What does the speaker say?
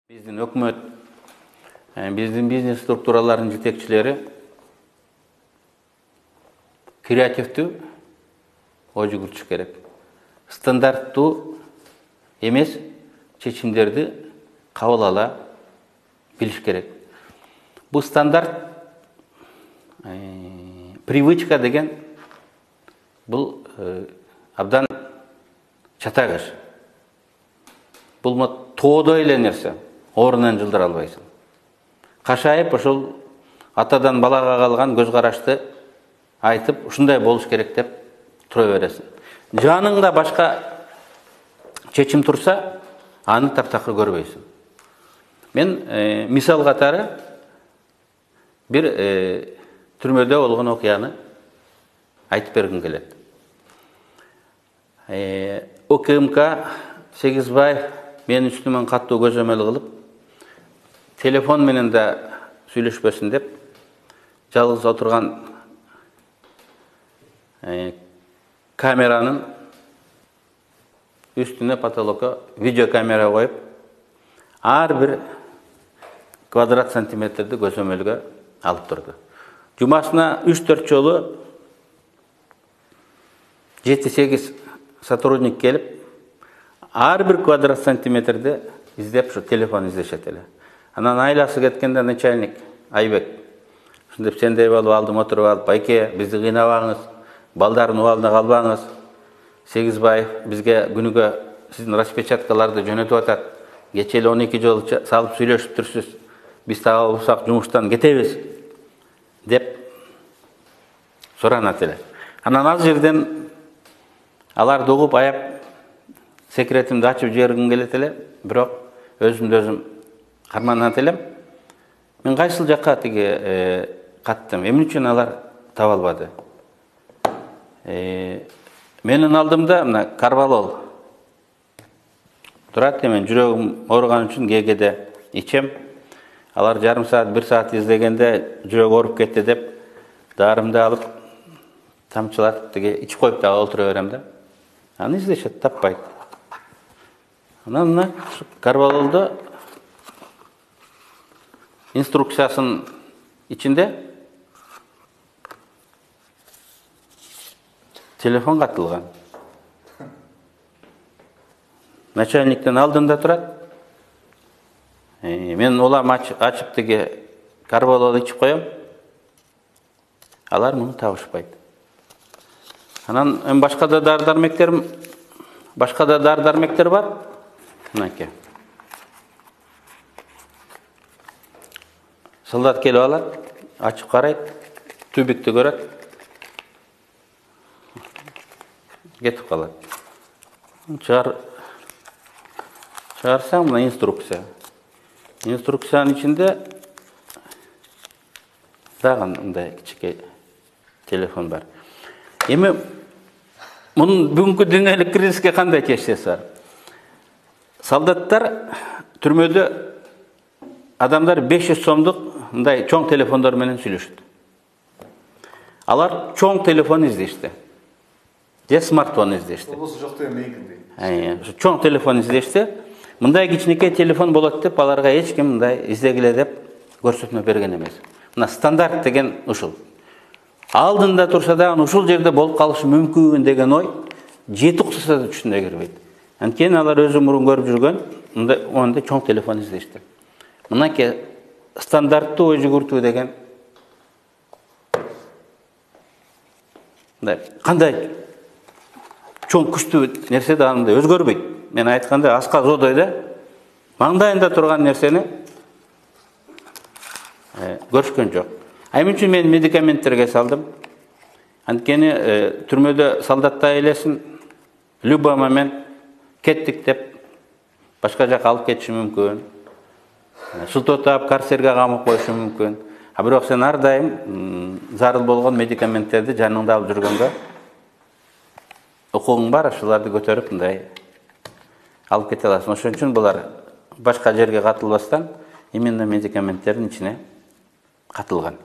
Биздин өкмөт, биздин бизнес структураларынын жетекчилери креативдүү ой жүгүртүш керек. Стандарттуу эмес чечимдерди кабыл ала билиш керек. Бул стандарт привычка деген бул абдан чатагыш. Бул тоодой эле нерсе. Орунан жылдыра албайсың. Кашайып ошол атадан балага калган көз карашты айтып, ушундай болуш керек деп тура бересиң. Жаныңда башка чечим турса, аны таптакыр көрбөйсүң. Мен мисал катары бир түрмөдө болгон окуяны айтып бергим келет. ОКМК Сегизбаев мен үстүмөн каттуу көзөмөл кылып, телефон менен да сүйлөшпөсүн деп, жалгыз отурган камеранын үстүнө потолокко видеокамера коюп, ар бир квадрат сантиметрди көзөмөлгө алып турду. Жумасына 3-4 жолу 7-8 сотрудник келип, ар бир квадрат сантиметрди издеп, шу телефон издешет эле. Анан айласы кеткенде начальник Айбек ушинтип сендей болуп алдым отуруп алып, байке, бизди кыйнабаңыз, балдардын убалына калбаңыз. Сегизбаев бизге күнүгө сиздин распечаткаларды жөнөтүп атат. Кече эле 12 жолу салып сүйлөшүп турсуз. Биз так болсок жумуштан кетебиз деп суранат эле. Анан ал жерден аларды угуп аяп секретимди ачып жибергим келет эле, бирок өзүмдү өзүм карманат элем. Мен кайсыл жакка тиги каттым, эмне үчүн алар таба албады? Менин алдымда мына карвалол турат, мен жүрөгүм ооруган үчүн кээде ичем. Алар жарым саат, 1 саат издегенде жүрөк ооруп кетти деп, дарымды алып, тамчылатып тиги ичип коюп да отура берем да. Аны издешет, таппайт. Анан мына карвалолдо инструкциясынын ичинде телефон катылган. Начальниктин алдында турат. Мен улам ачып тиги карвалолду ичип коем. Алар муну табышпайт. Анан башка да дары-дармектер бар. Мынакей. Солдат келип алат, ачып карайт, түбүктү көрөт, кетип калат. Чыгарсаң мына инструкция. Инструкциянын ичинде дагы мындай кичике телефон бар. Эми мунун бүгүнкү дүйнөлүк кризиске кандай чечсеси бар? Солдаттар түрмөдө адамдар 500 сомдук мындай чоң телефондор менен сүйлөшөт. Алар чоң телефон издешти. Же смартфон издешти. Болбосо жок деп мейгиндей. Чоң телефон издешти. Мындай кичинекей телефон болот деп аларга эч ким мындай издегиле деп көрсөтмө берген эмес. Мына стандарт деген ушул. Алдында турса да ушул жерде болуп калышы мүмкүн деген ой жети кусса да түшүнө кирбейт. Анткени алар өзү мурун көрүп жүргөн мындай чоң телефон издешти. Мынакей стандарттуу ой жүгүртүү деген кандай чоң күчтүү нерсе да андай өзгөрбөйт. Мен айткандай аска зодойда маңдайында турган нерсени көрүшкөн жок. Эмне үчүн мен медикаменттерге салдым? Анткени түрмөдө солдатта элесин любой момент кеттик деп башка жака алып кетиши мүмкүн. Султотап карцерге камап коюшу мүмкүн. Бирок сен ар дайым зарыл болгон медикаменттерди жаныңда алып жүргөнгө укугуң бар, ошолорду көтөрүп мындай алып кете аласың. Ошон үчүн булар башка жерге катылбастан именно медикаменттердин ичине катылган.